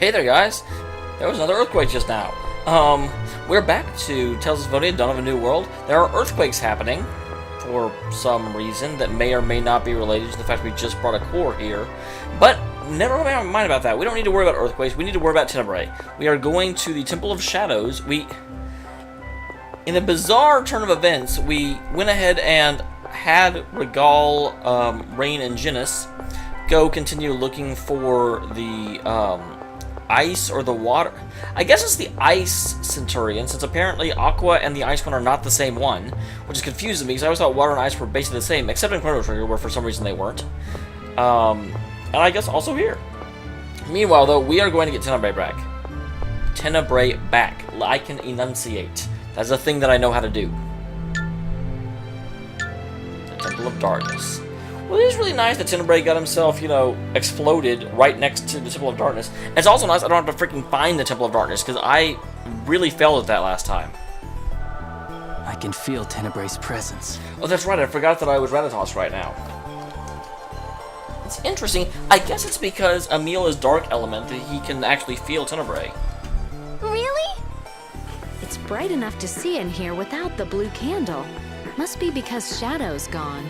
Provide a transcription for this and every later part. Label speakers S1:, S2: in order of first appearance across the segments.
S1: Hey there, guys. There was another earthquake just now. We're back to Tales of Symphonia, Dawn of a New World. There are earthquakes happening for some reason that may or may not be related to the fact we just brought a core here. But never mind about that. We don't need to worry about earthquakes. We need to worry about Tenebrae. We are going to the Temple of Shadows. In a bizarre turn of events, we went ahead and had Regal, Rain, and Genis go continue looking for the ice or the water. I guess it's the ice centurion, since apparently Aqua and the ice one are not the same one, which is confusing me because I always thought water and ice were basically the same, except in Chrono Trigger, where for some reason they weren't. And I guess also here. Meanwhile, though, we are going to get Tenebrae back. Tenebrae back. I can enunciate. That's a thing that I know how to do. The Temple of Darkness. Well, it is really nice that Tenebrae got himself, you know, exploded right next to the Temple of Darkness. And it's also nice I don't have to freaking find the Temple of Darkness, because I really failed at that last time.
S2: I can feel Tenebrae's presence.
S1: Oh, that's right. I forgot that I was Rathatos right now. It's interesting. I guess it's because Emil is Dark Element that he can actually feel Tenebrae.
S3: Really? It's bright enough to see in here without the blue candle. Must be because Shadow's gone.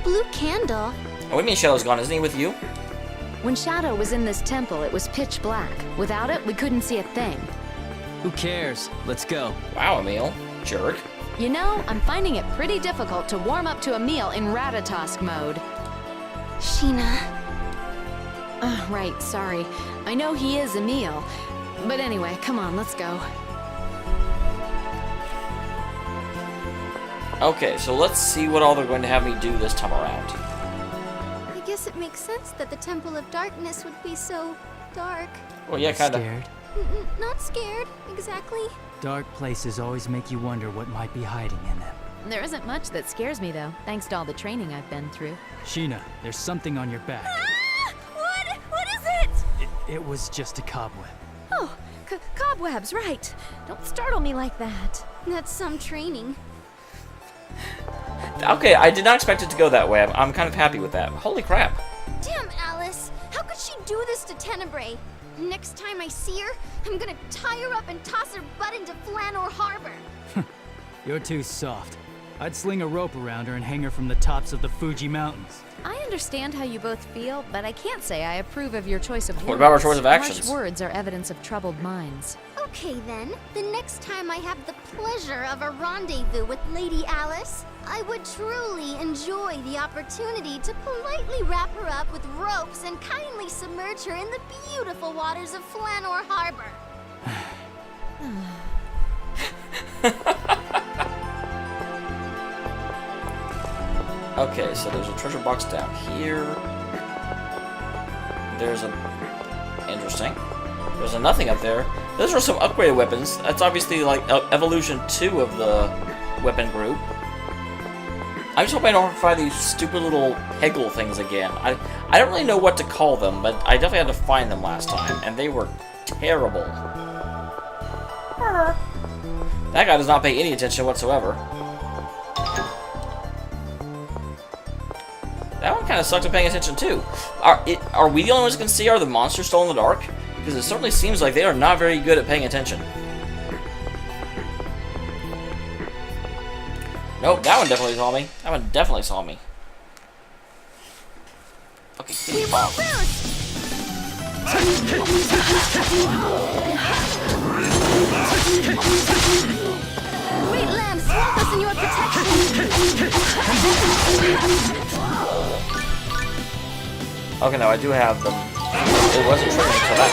S4: Blue candle?
S1: Oh, what do you mean Shadow's gone? Isn't he with you?
S3: When Shadow was in this temple, it was pitch black. Without it, we couldn't see a thing.
S2: Who cares? Let's go.
S1: Wow, Emil. Jerk.
S3: You know, I'm finding it pretty difficult to warm up to a meal in Ratatosk mode.
S4: Sheena.
S3: Right, sorry. I know he is Emil. But anyway, come on, let's go.
S1: Okay, so let's see what all they're going to have me do this time around.
S4: I guess it makes sense that the Temple of Darkness would be so dark.
S1: Well, yeah, kinda.
S2: Scared?
S4: Not scared, exactly.
S2: Dark places always make you wonder what might be hiding in them.
S3: There isn't much that scares me, though, thanks to all the training I've been through.
S2: Sheena, there's something on your back.
S4: Ah! What is it?
S2: It was just a cobweb.
S3: Oh, cobwebs, right. Don't startle me like that.
S4: That's some training.
S1: Okay, I did not expect it to go that way. I'm kind of happy with that. Holy crap.
S4: Damn, Alice. How could she do this to Tenebrae? Next time I see her, I'm gonna tie her up and toss her butt into Flanor Harbor.
S2: You're too soft. I'd sling a rope around her and hang her from the tops of the Fuji Mountains.
S3: I understand how you both feel, but I can't say I approve of your choice of words.
S1: What about our choice of actions?
S3: Harsh words are evidence of troubled minds.
S4: Okay then, the next time I have the pleasure of a rendezvous with Lady Alice, I would truly enjoy the opportunity to politely wrap her up with ropes and kindly submerge her in the beautiful waters of Flanor Harbor.
S1: Okay, so there's a treasure box down here. There's a... Interesting. There's a nothing up there. Those are some upgraded weapons. That's obviously like Evolution 2 of the weapon group. I just hope I don't find these stupid little Hegel things again. I don't really know what to call them, but I definitely had to find them last time, and they were terrible. That guy does not pay any attention whatsoever. That one kind of sucks at paying attention too. Are we the only ones who can see? Are the monsters still in the dark? Because it certainly seems like they are not very good at paying attention. Nope, that one definitely saw me. That one definitely saw me. Okay, give me a bomb.
S4: Great Lamb, swamp us in your protection!
S1: Okay, no, I do have them. It wasn't triggering until that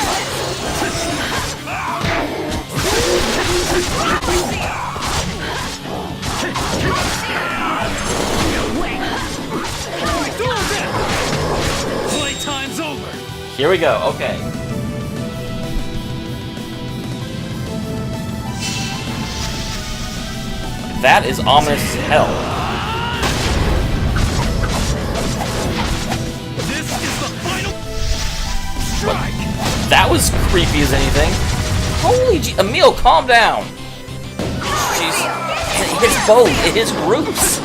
S2: Playtime's over.
S1: Here we go, okay. That is ominous as hell.
S2: This is the final strike.
S1: That was creepy as anything. Holy gee, Emil, calm down. Jeez. It hits both. It hits groups.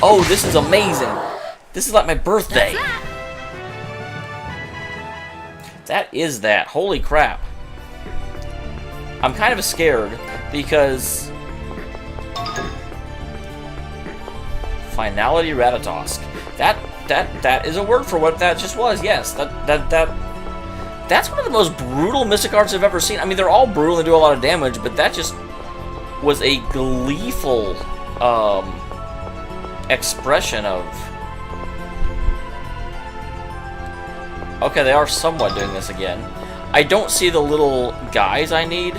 S1: Oh, this is amazing. This is like my birthday. That is that. Holy crap. I'm kind of scared because... Finality Ratatosk. That is a word for what that just was. Yes, that's one of the most brutal Mystic Arts I've ever seen. I mean, they're all brutal and do a lot of damage, but that just was a gleeful expression of... Okay, they are somewhat doing this again. I don't see the little guys I need.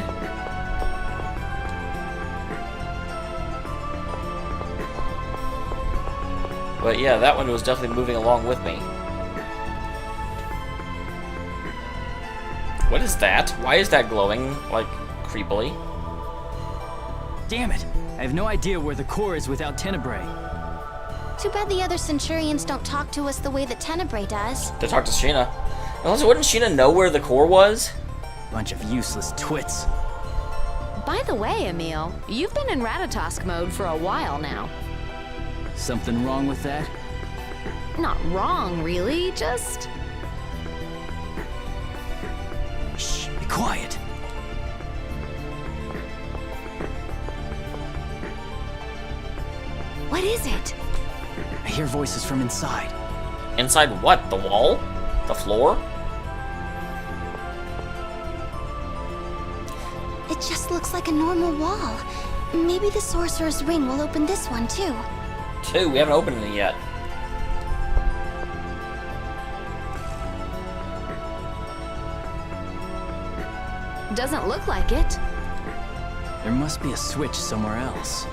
S1: But yeah, that one was definitely moving along with me. What is that? Why is that glowing, like, creepily?
S2: Damn it! I have no idea where the core is without Tenebrae.
S4: Too bad the other Centurions don't talk to us the way that Tenebrae does.
S1: To talk to Sheena. Unless, wouldn't Sheena know where the core was?
S2: Bunch of useless twits.
S3: By the way, Emil, you've been in Ratatosk mode for a while now.
S2: Something wrong with that?
S3: Not wrong, really, just...
S2: Shh, be quiet.
S3: What is it?
S2: I hear voices from inside.
S1: Inside what? The wall? The floor?
S4: It just looks like a normal wall. Maybe the Sorcerer's Ring will open this one too.
S1: Two, we haven't opened it yet.
S3: Doesn't look like it.
S2: There must be a switch somewhere else.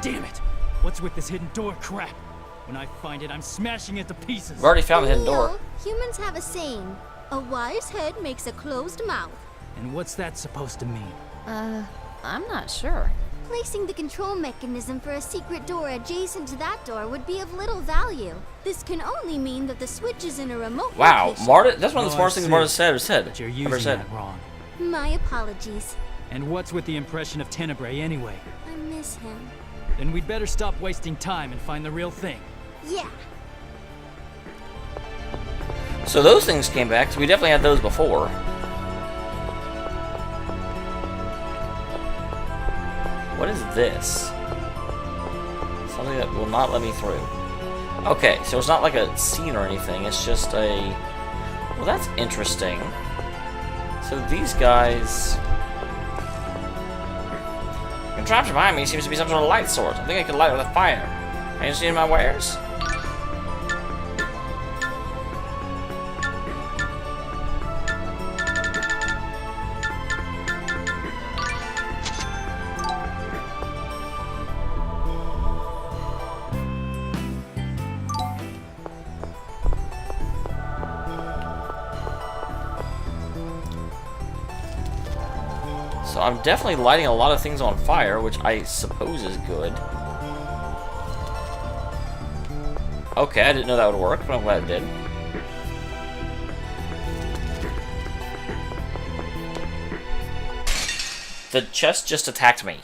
S2: Damn it! What's with this hidden door crap? When I find it, I'm smashing it to pieces.
S1: We've already found the hidden door.
S4: Emil, humans have a saying, a wise head makes a closed mouth.
S2: And what's that supposed to mean?
S3: I'm not sure.
S4: Placing the control mechanism for a secret door adjacent to that door would be of little value. This can only mean that the switch is in a remote
S1: Wow,
S4: location.
S1: Marta, that's one of the
S2: Oh,
S1: smartest
S2: I
S1: things
S2: see.
S1: Marta said.
S2: But you're
S1: Ever
S2: using
S1: said.
S2: that wrong.
S4: My apologies.
S2: And what's with the impression of Tenebrae anyway?
S4: I miss him.
S2: Then we'd better stop wasting time and find the real thing.
S4: Yeah.
S1: So those things came back, so we definitely had those before. What is this? Something that will not let me through. Okay, so it's not like a scene or anything, it's just a... Well, that's interesting. So these guys... The contraption behind me seems to be some sort of light source. I think I could light it with a fire. Can you see my wares? So I'm definitely lighting a lot of things on fire, which I suppose is good. Okay, I didn't know that would work, but I'm glad it did. The chest just attacked me.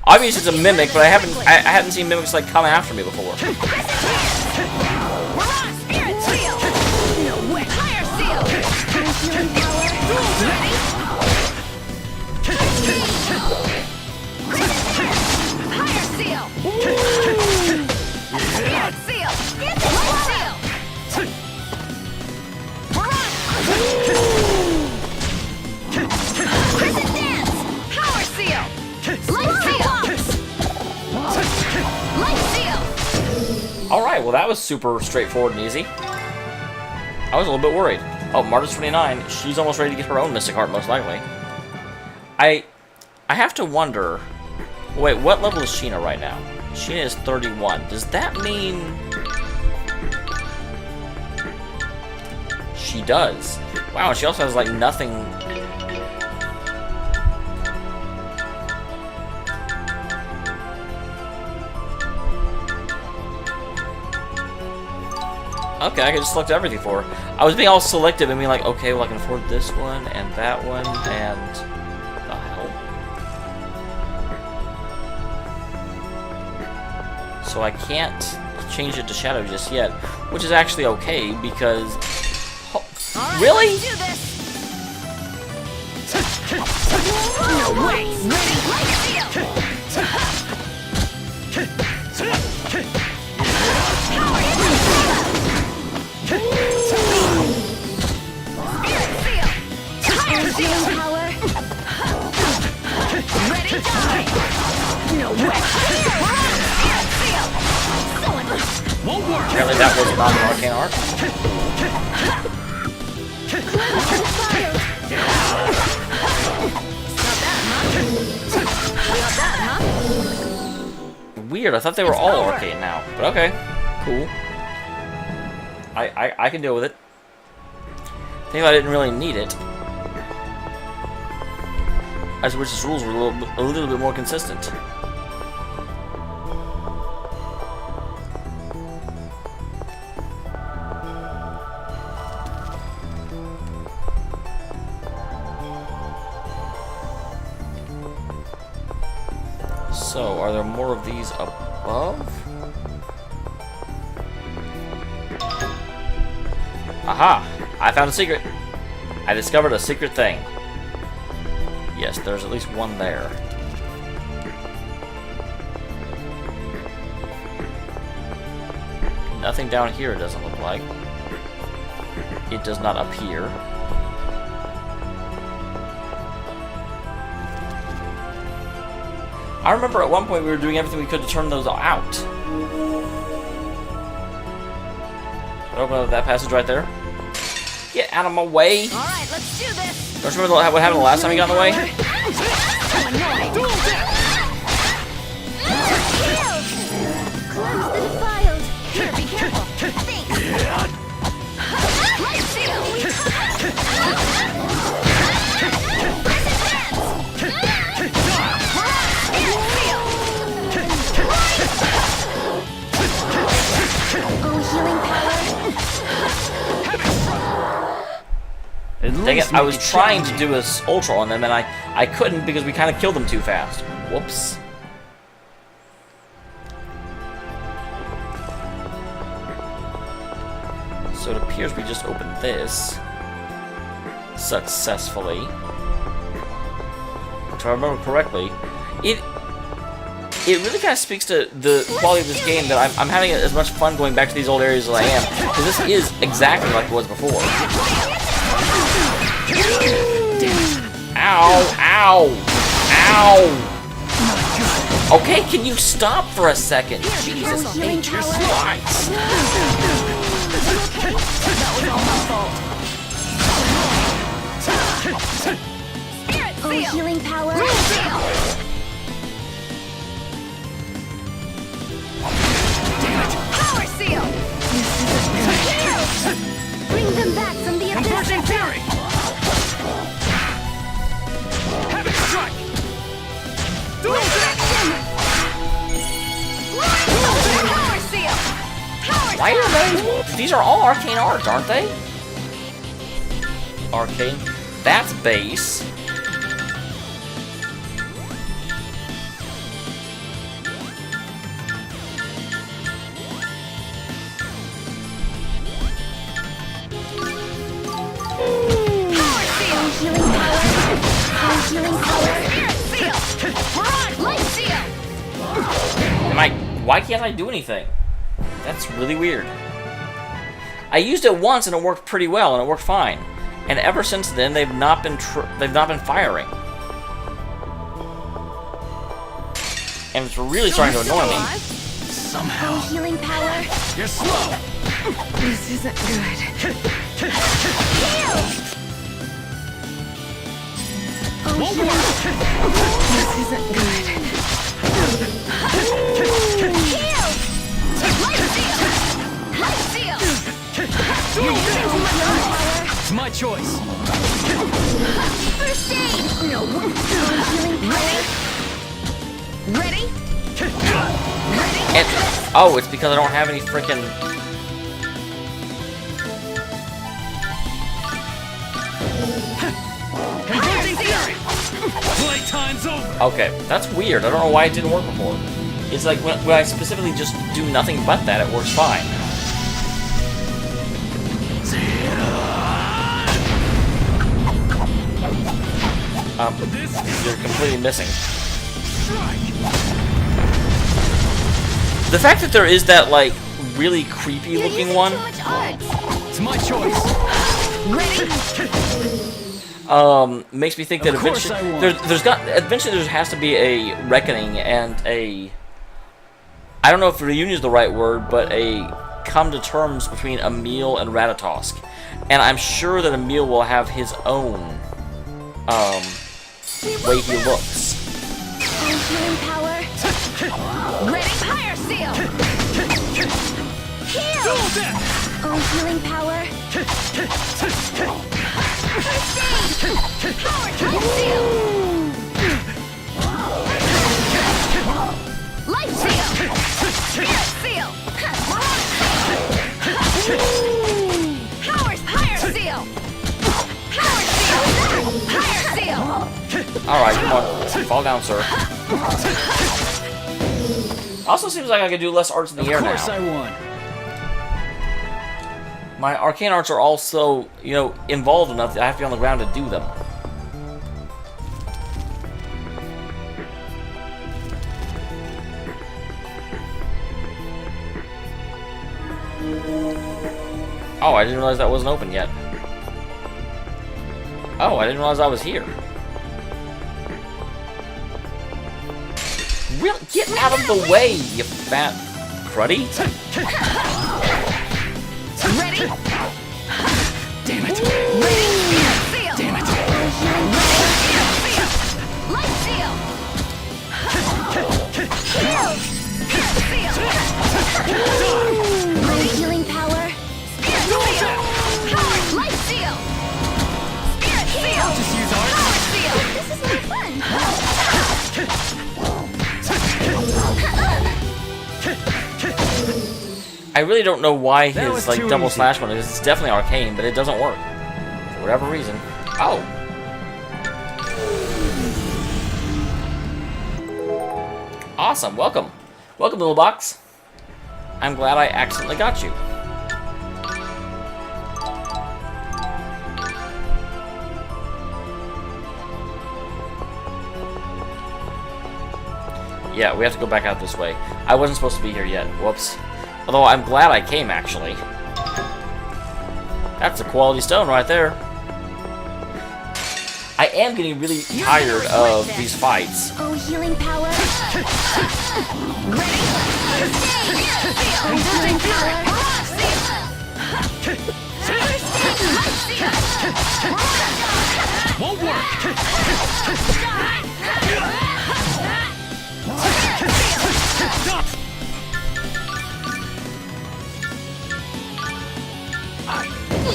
S1: Obviously it's a mimic, but I hadn't seen mimics like come after me before.
S3: Spirit seal! Fire seal! Ready? Fire seal! Spirit seal! Light seal! Crescent dance! Power seal! Light seal! Light seal!
S1: Alright, well that was super straightforward and easy. I was a little bit worried. Oh, Marta's 29. She's almost ready to get her own Mystic Heart, most likely. I have to wonder... Wait, what level is Sheena right now? Sheena is 31. Does that mean... She does. Wow, she also has, like, nothing... Okay, I can just select everything for her. I was being all selective and being like, okay, well I can afford this one, and that one, and... The hell? so I can't change it to Shadow just yet, which is actually okay because...
S3: All right,
S1: really?
S3: let's do this. No way! Ready? Ready? Die! No way!
S2: Won't work.
S1: Apparently that was not an arcane art. Weird, I thought they were all arcane now. But okay, cool. I can deal with it. I think I didn't really need it. I just wish his rules were a little bit more consistent. So, are there more of these above? Aha! I found a secret! I discovered a secret thing. Yes, there's at least one there. Nothing down here, it doesn't look like. It does not appear. I remember at one point we were doing everything we could to turn those out. Open up that passage right there. Get out of my way!
S3: Alright, let's do this!
S1: Don't you remember what happened the last time he got in the way?
S4: Cleanse the defiled.
S3: Here, be careful! Thanks!
S1: Dang it, I was trying to do this ultra on them and I couldn't because we kind of killed them too fast. Whoops. So it appears we just opened this successfully. If I remember correctly, it really kind of speaks to the quality of this game that I'm having as much fun going back to these old areas as I am, because this is exactly like it was before. Ow! Ow! Ow! Okay, can you stop for a second? Jesus, I hate your slides.
S3: That was all my fault. Spirit
S4: Oh,
S3: seal!
S4: healing power.
S3: Power seal!
S4: Bring them back from the abyss.
S2: Converging fury. Have it strike.
S3: Power seal! Power
S1: Why are they? These are all arcane arts, aren't they? Arcane. That's base.
S4: Healing power. Healing power.
S3: Spirit seal! Mirage light seal!
S1: Why can't I do anything? That's really weird. I used it once and it worked pretty well and it worked fine. And ever since then they've not been firing. And it's really starting to annoy me.
S2: Somehow.
S4: Healing power.
S2: You're slow.
S3: This isn't good.
S2: Won't work.
S3: This isn't good. Light seal!
S2: It's my choice.
S4: First aid.
S3: No.
S4: Healing power.
S3: Ready?
S1: And, oh, it's because I don't have any freaking...
S2: Converging fury. Playtime's over.
S1: Okay, that's weird. I don't know why it didn't work before. It's like when I specifically just do nothing but that, it works fine. You're completely missing. The fact that there is that, like, really creepy looking one.
S2: It's my choice.
S1: Makes me think that eventually eventually there has to be a reckoning and a, I don't know if reunion is the right word, but a come to terms between Emil and Ratatosk. And I'm sure that Emil will have his own way he looks.
S3: Healing power. Ready, fire seal. Heal. Oh, healing power. First aid. Power time seal. Life seal. Spirit seal. Powers fire seal. Power seal. Fire seal.
S1: Alright, come on. Fall down, sir. Also seems like I could do less arts in the air now.
S2: Of course I won.
S1: My arcane arts are also, you know, involved enough that I have to be on the ground to do them. Oh, I didn't realize that wasn't open yet. Oh, I didn't realize I was here. Really? Get out of the way, you fat cruddy.
S3: Ready?
S2: Damn it.
S3: Ready? Seal.
S2: Damn it.
S3: Life seal. Seal. Ready? Healing power. Spirit seal. Power. Life seal. Spirit seal.
S2: Just use ours.
S3: Power seal.
S4: This is more fun.
S1: I really don't know why
S2: That
S1: his
S2: was
S1: like
S2: too
S1: double
S2: easy.
S1: slash one is. It's definitely arcane, but it doesn't work for whatever reason. Oh. Awesome. Welcome. Welcome, little box. I'm glad I accidentally got you. Yeah, we have to go back out this way. I wasn't supposed to be here yet. Whoops. Although I'm glad I came, actually. That's a quality stone right there. I am getting really tired of these fights.
S3: Oh, healing power. Ready? Oh, healing power.
S2: Won't work.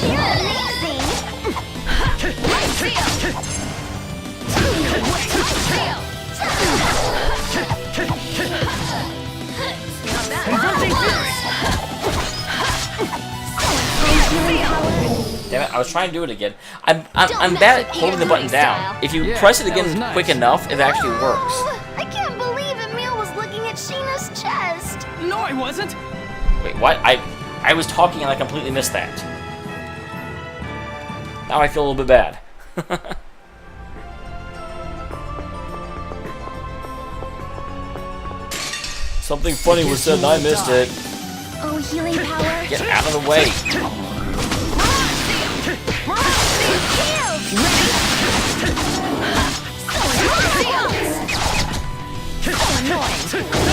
S4: You're amazing.
S3: Life seal.
S2: Converging fury.
S1: Damn it, I was trying to do it again. I'm bad at holding the button down. If you
S2: Yeah,
S1: press it
S2: that was
S1: again
S2: nice.
S1: quick enough, it actually works.
S4: I can't believe Emil was looking at Sheena's chest.
S2: No, I wasn't.
S1: Wait, what? I was talking and I completely missed that. Now I feel a little bit bad. Something funny was said and I missed it.
S3: Oh, healing power.
S1: Get out of the way.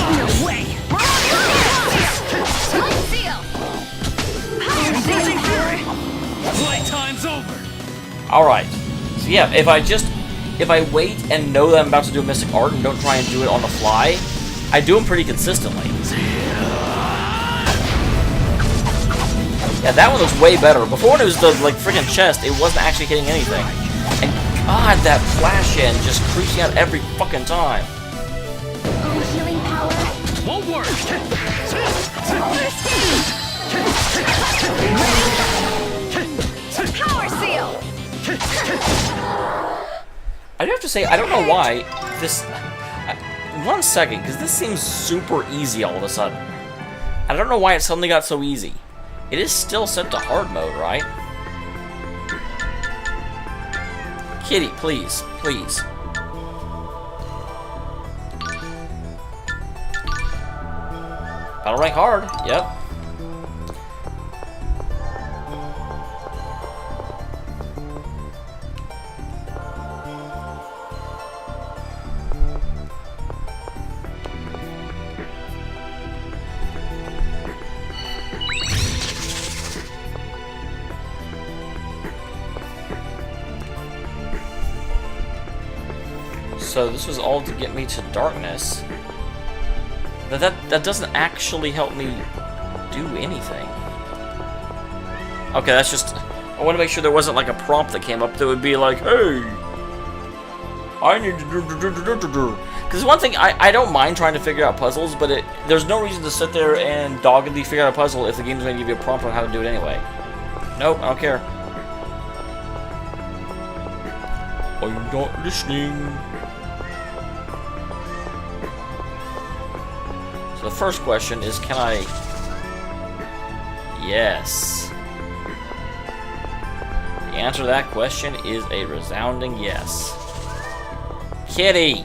S3: No way.
S2: Playtime's over.
S1: Alright. So yeah, if I wait and know that I'm about to do a Mystic Art and don't try and do it on the fly, I do them pretty consistently. Yeah, that one looks way better. Before when it was the like freaking chest, it wasn't actually hitting anything. And God, that flash end just creeps me out every fucking time.
S3: Oh, healing power.
S2: Won't work.
S3: Power seal.
S1: I do have to say, I don't know why this. 1 second, because this seems super easy all of a sudden. I don't know why it suddenly got so easy. It is still set to hard mode, right? Kitty, please, please. Battle rank hard, yep. So this was all to get me to darkness. But that doesn't actually help me do anything. Okay, that's just... I want to make sure there wasn't like a prompt that came up that would be like, hey, I need to do. Because one thing, I don't mind trying to figure out puzzles, but there's no reason to sit there and doggedly figure out a puzzle if the game's going to give you a prompt on how to do it anyway. Nope, I don't care. Are you not listening? The first question is, can I... Yes. The answer to that question is a resounding yes. Kitty!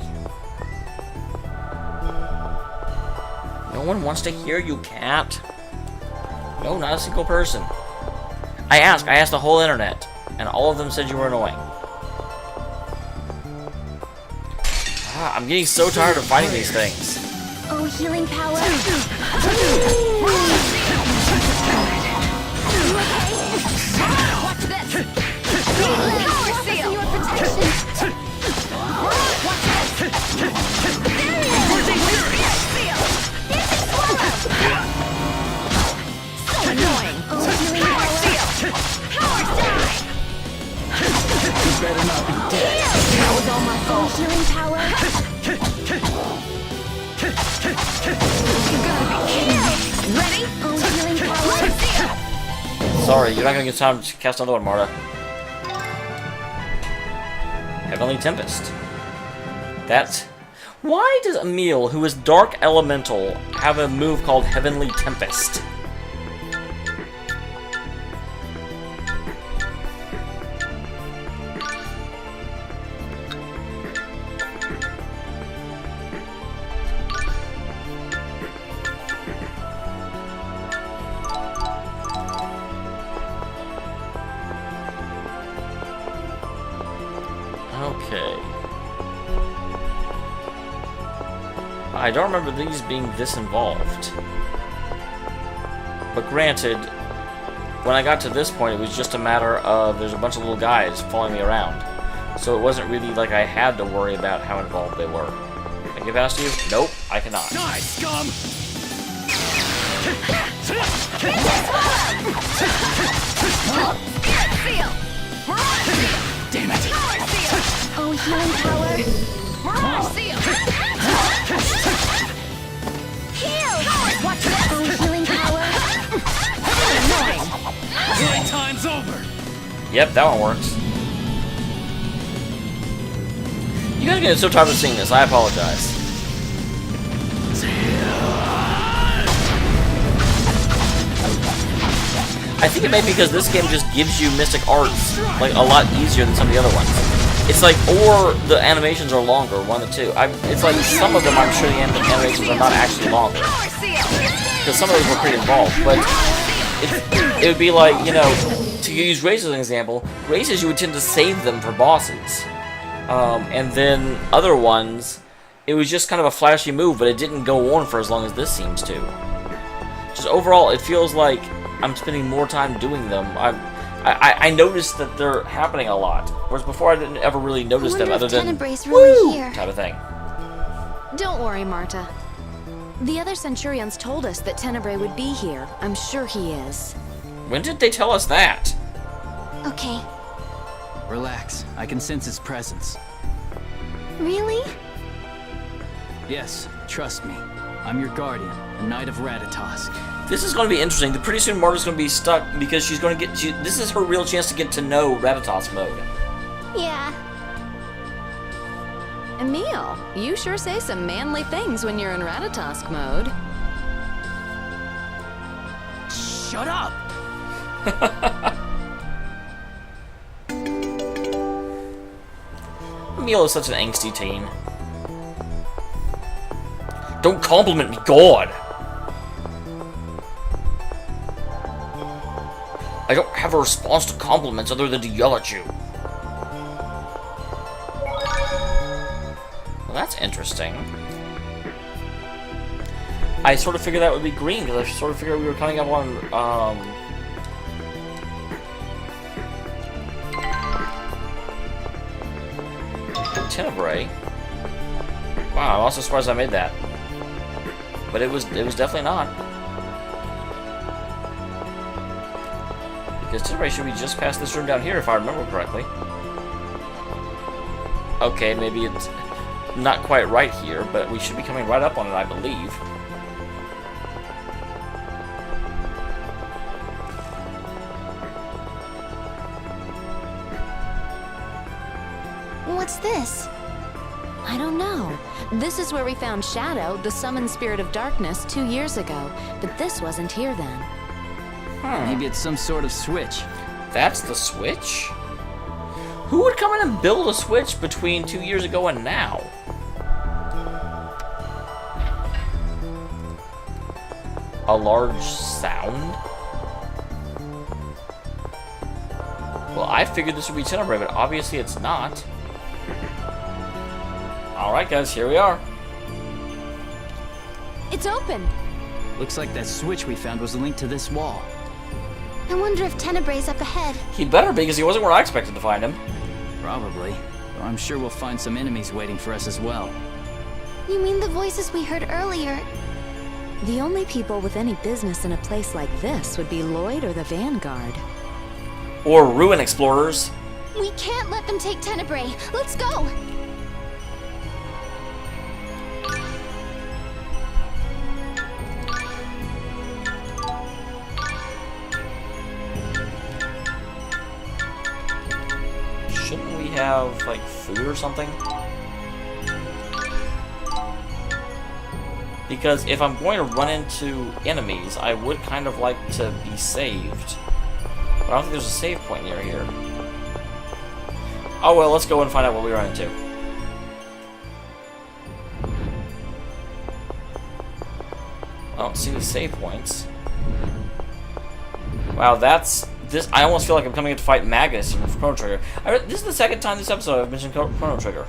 S1: No one wants to hear you, cat. No, not a single person. I asked the whole internet, and all of them said you were annoying. Ah, I'm getting so tired of fighting these things.
S4: Oh, healing power. Watch this. Power seal. Your protection. Watch this. There he is. Seal. So annoying. Oh, healing power. Power die.
S2: You better not be dead.
S4: That was all my fault. Oh, healing power. Ready? Oh, healing power.
S1: Sorry, you're not gonna get time to cast another one, Marta. Heavenly Tempest. That's... Why does Emil, who is Dark Elemental, have a move called Heavenly Tempest? Okay. I don't remember these being this involved. But granted, when I got to this point, it was just a matter of there's a bunch of little guys following me around. So it wasn't really like I had to worry about how involved they were. Can I get past you? Nope, I cannot.
S2: Die, scum! Damn it!
S4: Oh, healing power. Heal! Watch this! Oh, healing power.
S2: Playtime's over!
S1: Yep, that one works. You guys are getting so tired of seeing this, I apologize. I think it may be because this game just gives you mystic arts like a lot easier than some of the other ones. It's like, or the animations are longer, one of the two. It's like some of them, I'm sure the animations are not actually longer. Because some of those were pretty involved, but it would be like, you know, to use races as an example, races you would tend to save them for bosses. And then other ones, it was just kind of a flashy move, but it didn't go on for as long as this seems to. Just overall, it feels like I'm spending more time doing them. I noticed that they're happening a lot, whereas before I didn't ever really notice them other than
S4: Tenebrae's really
S1: woo
S4: here.
S1: type of thing.
S3: Don't worry, Marta. The other Centurions told us that Tenebrae would be here. I'm sure he is.
S1: When did they tell us that?
S4: Okay.
S2: Relax. I can sense his presence.
S4: Really?
S2: Yes, trust me. I'm your guardian, a Knight of Ratatosk.
S1: This is going to be interesting. Pretty soon Marta's going to be stuck because she's going to get... this is her real chance to get to know Ratatosk mode.
S4: Yeah.
S3: Emil, you sure say some manly things when you're in Ratatosk mode.
S2: Shut up!
S1: Emil is such an angsty teen. Don't compliment me, God! I don't have a response to compliments other than to yell at you. Well, that's interesting. I sort of figured that would be green, because I sort of figured we were coming up on, Tenebrae. Wow, I'm also surprised I made that. But it was definitely not. Because Tenebrae should be just past this room down here, if I remember correctly. Okay, maybe it's not quite right here, but we should be coming right up on it, I believe.
S4: What's this?
S3: I don't know. This is where we found Shadow, the summoned spirit of darkness, 2 years ago, but this wasn't here then.
S2: Maybe it's some sort of switch.
S1: That's the switch? Who would come in and build a switch between 2 years ago and now? A large sound? Well, I figured this would be Tenebrae, but obviously it's not. Alright guys, here we are.
S3: It's open!
S2: Looks like that switch we found was linked to this wall.
S4: I wonder if Tenebrae's up ahead.
S1: He better be, because he wasn't where I expected to find him.
S2: Probably. Though I'm sure we'll find some enemies waiting for us as well.
S4: You mean the voices we heard earlier?
S3: The only people with any business in a place like this would be Lloyd or the Vanguard.
S1: Or Ruin Explorers.
S4: We can't let them take Tenebrae. Let's go!
S1: Shouldn't we have, like, food or something? Because if I'm going to run into enemies, I would kind of like to be saved. But I don't think there's a save point near here. Oh well, let's go and find out what we run into. I don't see the save points. Wow, that's... this. I almost feel like I'm coming in to fight Magus from Chrono Trigger. This is the second time this episode I've mentioned Chrono Trigger.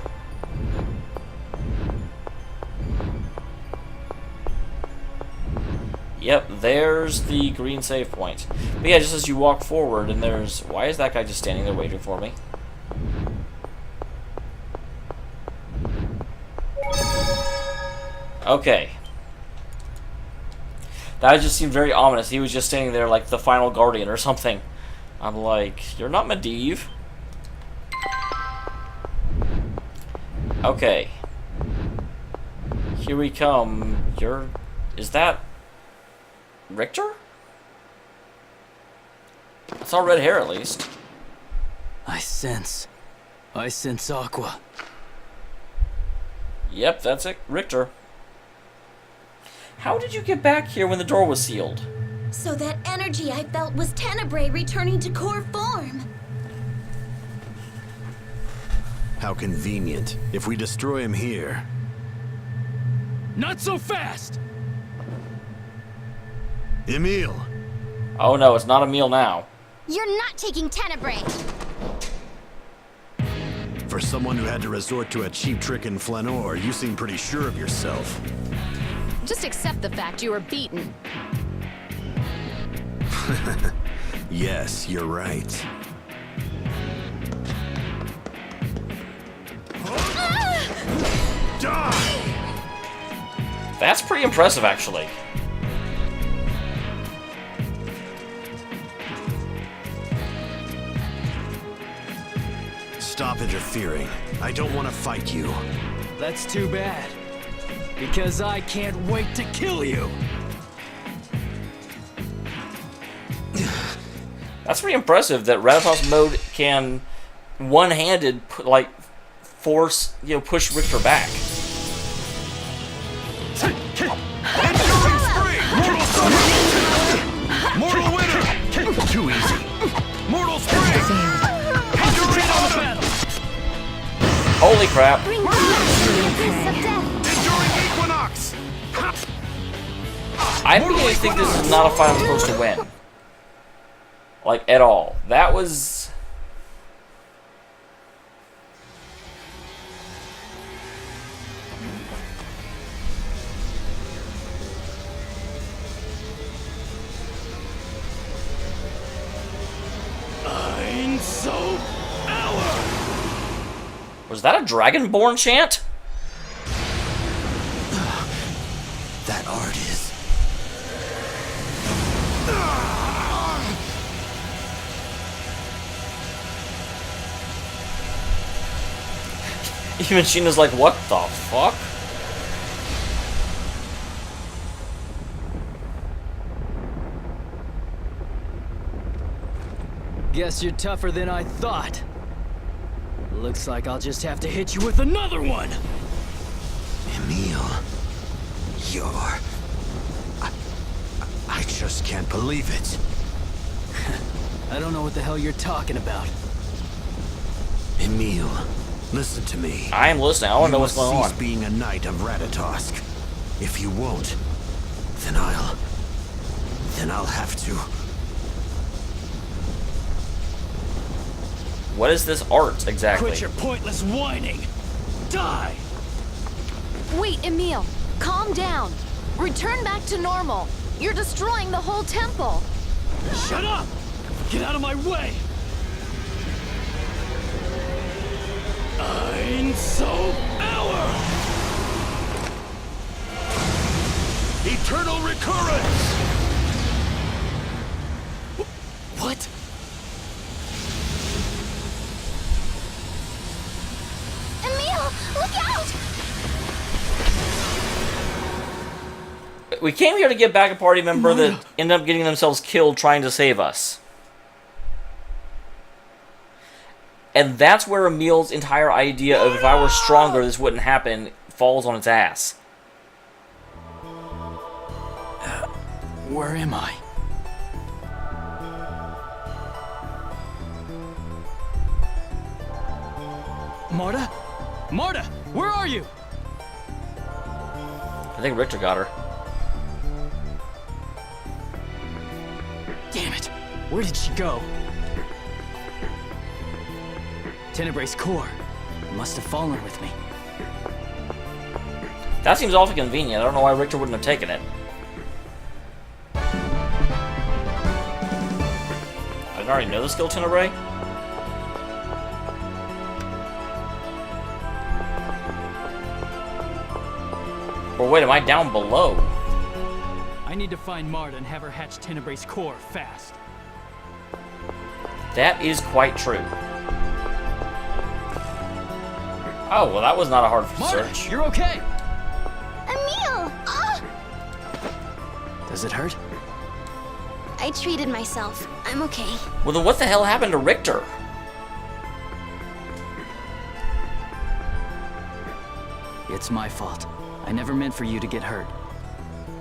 S1: Yep, there's the green save point. But yeah, just as you walk forward, and there's... why is that guy just standing there waiting for me? Okay. That just seemed very ominous. He was just standing there like the final guardian or something. I'm like, you're not Medivh. Okay. Here we come. You're... is that... Richter? It's all red hair, at least.
S2: I sense Aqua.
S1: Yep, that's it, Richter. How did you get back here when the door was sealed?
S4: So that energy I felt was Tenebrae returning to core form.
S5: How convenient. If we destroy him here...
S2: Not so fast!
S5: Emil!
S1: Oh no, it's not a meal now.
S4: You're not taking Tenebrae.
S5: For someone who had to resort to a cheap trick in Flanor, you seem pretty sure of yourself.
S3: Just accept the fact you were beaten.
S5: Yes, you're right. Die!
S1: That's pretty impressive, actually.
S5: Stop interfering. I don't want to fight you.
S2: That's too bad. Because I can't wait to kill you!
S1: That's pretty impressive that Ratatosk mode can one-handed, like, force, push Richter back.
S5: Enduring spree! Mortal winner! Too easy. Mortal spree! Enduring autumn!
S1: Holy crap.
S4: Bring me the kiss of death.
S5: Enduring equinox!
S1: I'm beginning to think this is not a fight I'm supposed to win. Like, at all. That was...
S5: Ein so hour!
S1: Was that a Dragonborne chant?
S5: That art is...
S1: Even Sheena's like, what the fuck?
S2: Guess you're tougher than I thought. Looks like I'll just have to hit you with another one.
S5: Emil, you're... I just can't believe it.
S2: I don't know what the hell you're talking about.
S5: Emil, listen to me.
S1: I am listening. I want to know what's
S5: You
S1: going
S5: must
S1: on.
S5: cease being a knight of Ratatosk. If you won't, then I'll have to...
S1: What is this art exactly?
S2: Quit your pointless whining. Die!
S3: Wait, Emil. Calm down. Return back to normal. You're destroying the whole temple.
S2: Shut up! Get out of my way! Ein so hour!
S5: Eternal recurrence!
S2: What?
S4: Emil, look out!
S1: We came here to get back a party member that ended up getting themselves killed trying to save us. And that's where Emil's entire idea of if I were stronger, this wouldn't happen, falls on its ass.
S2: Where am I? Marta? Marta, where are you?
S1: I think Richter got her.
S2: Damn it! Where did she go? Tenebrae's core. Must have fallen with me.
S1: That seems awfully convenient. I don't know why Richter wouldn't have taken it. I didn't already know the skill Tenebrae? Or wait, am I down below?
S2: I need to find Marta and have her hatch Tenebrae's core fast.
S1: That is quite true. Oh, well that was not a hard
S2: Marta,
S1: search.
S2: you're okay!
S4: Emil! Ah!
S2: Does it hurt?
S4: I treated myself. I'm okay.
S1: Well then what the hell happened to Richter?
S2: It's my fault. I never meant for you to get hurt.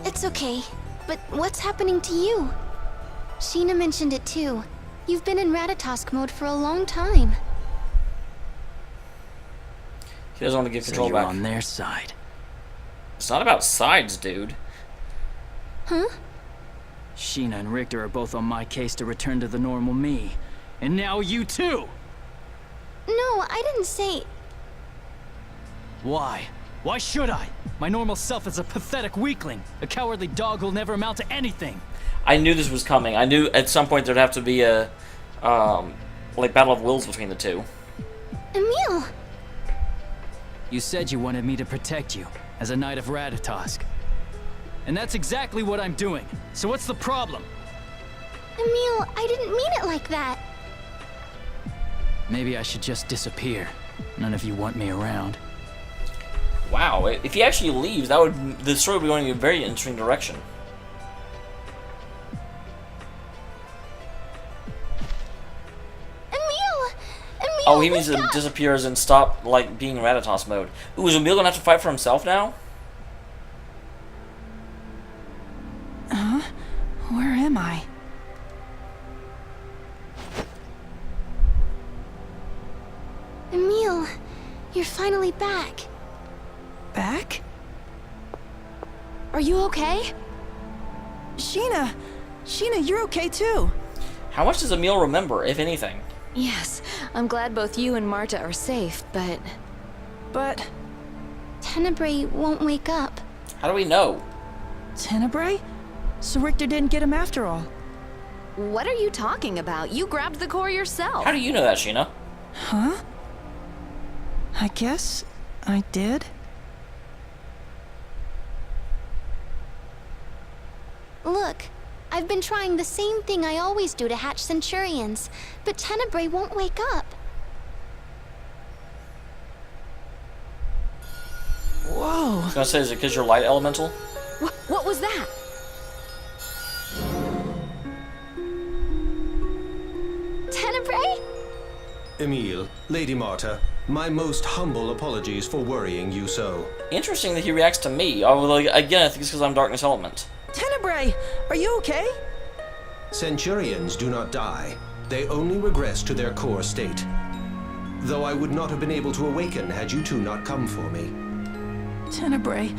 S4: It's okay. But what's happening to you? Sheena mentioned it too. You've been in Ratatosk mode for a long time.
S1: He doesn't want to give
S2: So
S1: control
S2: you're
S1: back.
S2: on their side.
S1: It's not about sides, dude.
S4: Huh?
S2: Sheena and Richter are both on my case to return to the normal me. And now you too!
S4: No, I didn't say...
S2: Why? Why should I? My normal self is a pathetic weakling, a cowardly dog who'll never amount to anything.
S1: I knew this was coming. I knew at some point there'd have to be a, like, battle of wills between the two.
S4: Emil!
S2: You said you wanted me to protect you, as a knight of Ratatosk. And that's exactly what I'm doing. So what's the problem?
S4: Emil, I didn't mean it like that.
S2: Maybe I should just disappear. None of you want me around.
S1: Wow, if he actually leaves, that would the story would be going in a very interesting direction.
S4: Emil! Emil!
S1: Oh, he means it disappears and stop, like, being Rattatas mode. Ooh, is Emil gonna have to fight for himself now?
S6: Where am I?
S4: Emil, you're finally back.
S6: Back?
S3: Are you okay?
S6: Sheena! Sheena, you're okay too.
S1: How much does Emil remember, if anything?
S3: Yes, I'm glad both you and Marta are safe, but...
S6: But...
S4: Tenebrae won't wake up.
S1: How do we know?
S6: Tenebrae? So Richter didn't get him after all.
S3: What are you talking about? You grabbed the core yourself.
S1: How do you know that, Sheena?
S6: Huh? I guess I did.
S4: Look, I've been trying the same thing I always do to hatch Centurions, but Tenebrae won't wake up.
S6: Whoa!
S1: I was gonna say, is it because you're light elemental?
S3: What was that?
S4: Tenebrae?
S5: Emil, Lady Marta, my most humble apologies for worrying you so.
S1: Interesting that he reacts to me. Oh, well, again, I think it's because I'm Darkness Element.
S6: Tenebrae! Are you okay?
S5: Centurions do not die. They only regress to their core state. Though I would not have been able to awaken had you two not come for me.
S6: Tenebrae,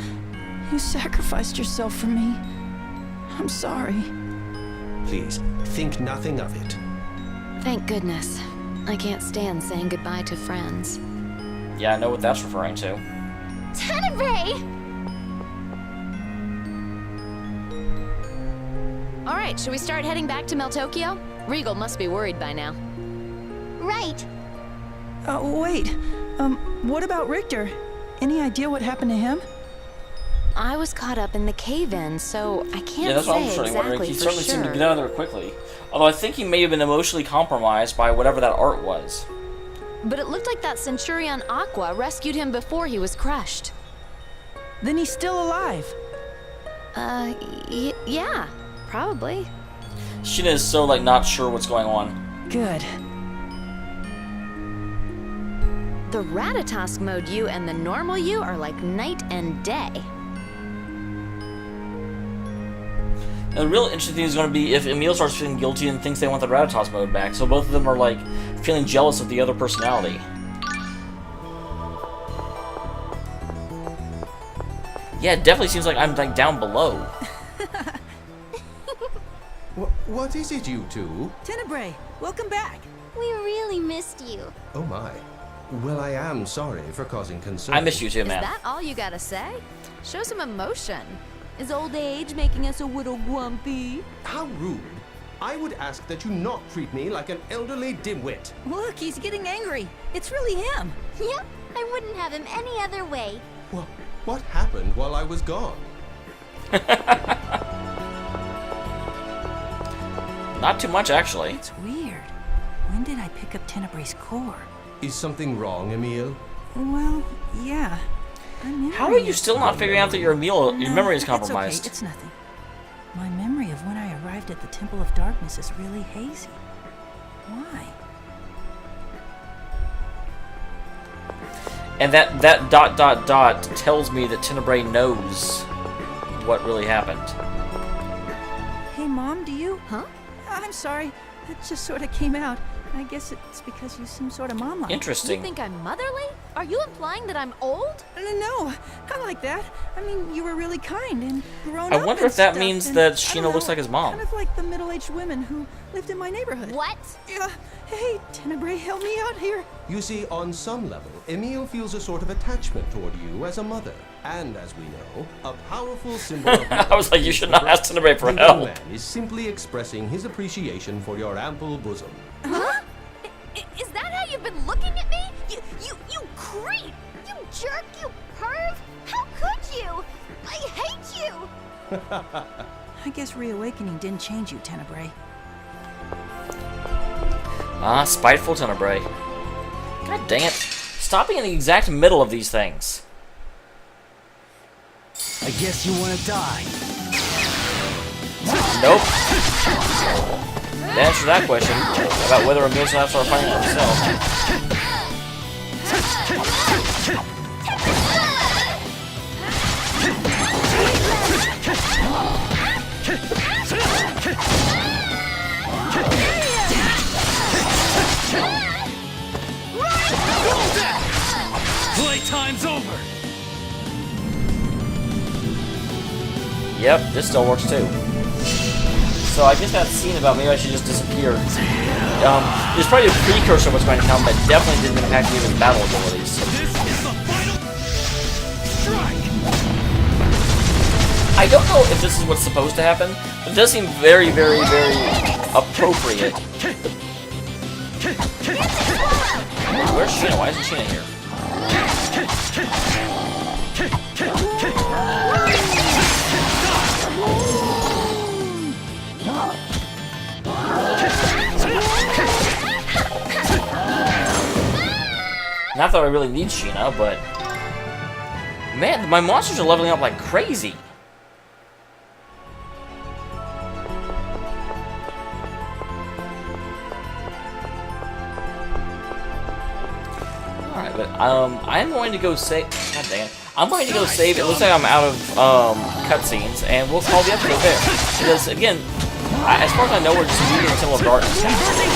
S6: you sacrificed yourself for me. I'm sorry.
S5: Please, think nothing of it.
S3: Thank goodness. I can't stand saying goodbye to friends.
S1: Yeah, I know what that's referring to.
S4: Tenebrae!
S3: Alright, should we start heading back to Meltokio? Regal must be worried by now.
S4: Right.
S6: Wait. What about Richter? Any idea what happened to him?
S3: I was caught up in the cave-in, so I can't
S1: Yeah, that's what I'm
S3: say
S1: sort of wondering.
S3: exactly
S1: He
S3: for
S1: certainly seemed to
S3: sure.
S1: get out of there quickly. Although I think he may have been emotionally compromised by whatever that art was.
S3: But it looked like that Centurion Aqua rescued him before he was crushed.
S6: Then he's still alive.
S3: Yeah, probably.
S1: Sheena is so, like, not sure what's going on.
S6: Good.
S3: The Ratatosk mode you and the normal you are like night and day.
S1: And the real interesting thing is going to be if Emil starts feeling guilty and thinks they want the Rattatas mode back. So both of them are, like, feeling jealous of the other personality. Yeah, it definitely seems like I'm, like, down below.
S5: What is it, you two?
S6: Tenebrae, welcome back.
S4: We really missed you.
S5: Oh my. Well, I am sorry for causing concern.
S1: I miss you too,
S3: Is
S1: man.
S3: that all you gotta say? Show some emotion. Is old age making us a little grumpy?
S5: How rude. I would ask that you not treat me like an elderly dimwit.
S6: Look, he's getting angry. It's really him.
S4: Yep, I wouldn't have him any other way.
S5: Well, what happened while I was gone?
S1: Not too much, actually.
S6: It's weird. When did I pick up Tenebrae's core?
S5: Is something wrong, Emil?
S6: Well, yeah.
S1: How are you still not figuring out that your memory is compromised?
S6: It's okay. It's nothing. My memory of when I arrived at the Temple of Darkness is really hazy. Why?
S1: And that ... tells me that Tenebrae knows what really happened.
S6: Hey, Mom, do you?
S3: Huh?
S6: I'm sorry. It just sort of came out. I guess it's because you seem sort of mom-like.
S3: You
S1: Interesting.
S3: think I'm motherly? Are you implying that I'm old?
S6: No, not like that. I mean, you were really kind and grown
S1: I
S6: up
S1: wonder
S6: and
S1: if that
S6: stuff,
S1: means
S6: and
S1: that
S6: I
S1: Sheena
S6: don't
S1: looks
S6: know,
S1: like his mom.
S6: Kind of like the middle-aged women who lived in my neighborhood.
S4: What?
S6: Yeah. Hey, Tenebrae, help me out here.
S5: You see, on some level, Emil feels a sort of attachment toward you as a mother. And as we know, a powerful symbol of
S1: I was like, you should not ask Tenebrae for
S5: the young
S1: help.
S5: man is simply expressing his appreciation for your ample bosom.
S3: Huh? Is that how you've been looking at me? You creep!
S4: You jerk, you perv! How could you? I hate you!
S6: I guess reawakening didn't change you, Tenebrae.
S1: Ah, spiteful Tenebrae. God dang it. Stop being in the exact middle of these things.
S7: I guess you want to die.
S1: Nope. The answer to that question about whether Emil's gonna have to start fighting for himself.
S2: Playtime's over.
S1: Yep, this still works too. So I guess that scene about maybe I should just disappear. There's probably a precursor of what's going to come, but definitely didn't impact even battle abilities.
S2: This is the final strike.
S1: I don't know if this is what's supposed to happen, but it does seem very, very, very appropriate. Where's Sheena? Why isn't Sheena here? Not that I really need Sheena, but... Man, my monsters are leveling up like crazy. Alright, but, I'm going to go save... God dang it. I'm going to go save... It looks like I'm out of, cutscenes, and we'll call the episode there. Because, again, as far as I know, we're just leaving the Temple of Darkness now.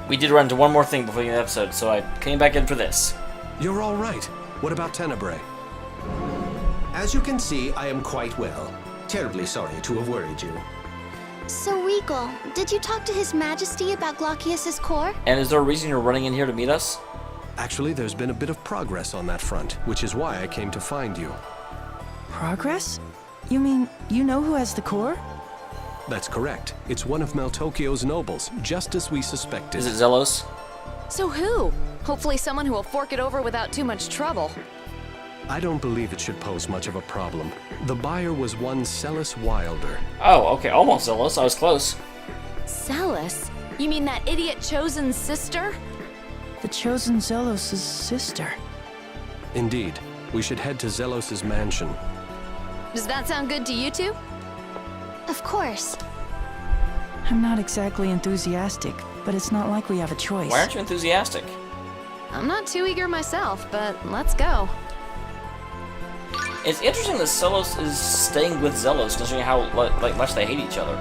S1: We did run into one more thing before the episode, so I came back in for this.
S5: You're all right. What about Tenebrae? As you can see, I am quite well. Terribly sorry to have worried you.
S4: So, Regal, did you talk to His Majesty about Glaucius's core?
S1: And is there a reason you're running in here to meet us?
S5: Actually, there's been a bit of progress on that front, which is why I came to find you.
S6: Progress? You mean you know who has the core?
S5: That's correct. It's one of Meltokio's nobles, just as we suspected.
S1: Is it Zelos?
S3: So who? Hopefully someone who will fork it over without too much trouble.
S5: I don't believe it should pose much of a problem. The buyer was one Celis Wilder.
S1: Oh, okay, almost Zelos. I was close.
S3: Celis? You mean that idiot Chosen's sister?
S6: The chosen Zelos' sister.
S5: Indeed. We should head to Zelos' mansion.
S3: Does that sound good to you two?
S4: Of course.
S6: I'm not exactly enthusiastic, but it's not like we have a choice.
S1: Why aren't you enthusiastic?
S3: I'm not too eager myself, but let's go.
S1: It's interesting that Celos is staying with Zelos, considering how like much they hate each other.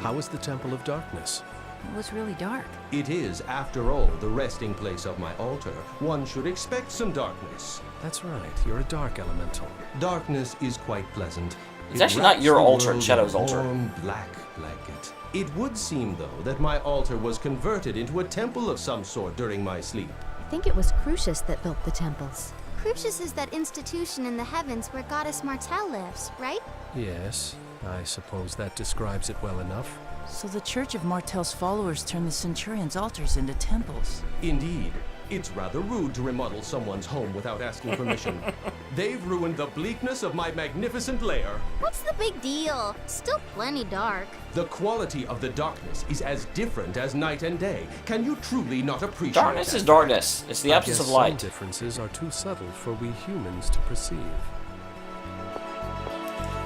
S5: How is the Temple of Darkness?
S6: It was really dark.
S5: It is, after all, the resting place of my altar. One should expect some darkness. That's right, you're a dark elemental. Darkness is quite pleasant.
S1: It's actually not your altar, it's Shadow's altar.
S5: Warm black blanket. It would seem, though, that my altar was converted into a temple of some sort during my sleep.
S8: I think it was Crucius that built the temples.
S4: Crucius is that institution in the heavens where Goddess Martel lives, right?
S5: Yes, I suppose that describes it well enough.
S6: So the Church of Martel's followers turned the Centurion's altars into temples.
S5: Indeed. It's rather rude to remodel someone's home without asking permission. They've ruined the bleakness of my magnificent lair.
S4: What's the big deal? Still plenty dark.
S5: The quality of the darkness is as different as night and day. Can you truly not appreciate
S1: Darkness
S5: that?
S1: is darkness. It's the absence of light.
S5: Some differences are too subtle for we humans to perceive.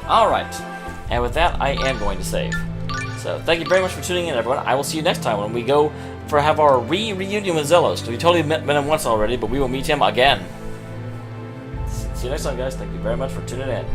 S1: Alright. And with that, I am going to save. So, thank you very much for tuning in, everyone. I will see you next time when we go have our reunion with Zelos. Because we totally met him once already, but we will meet him again. See you next time, guys. Thank you very much for tuning in.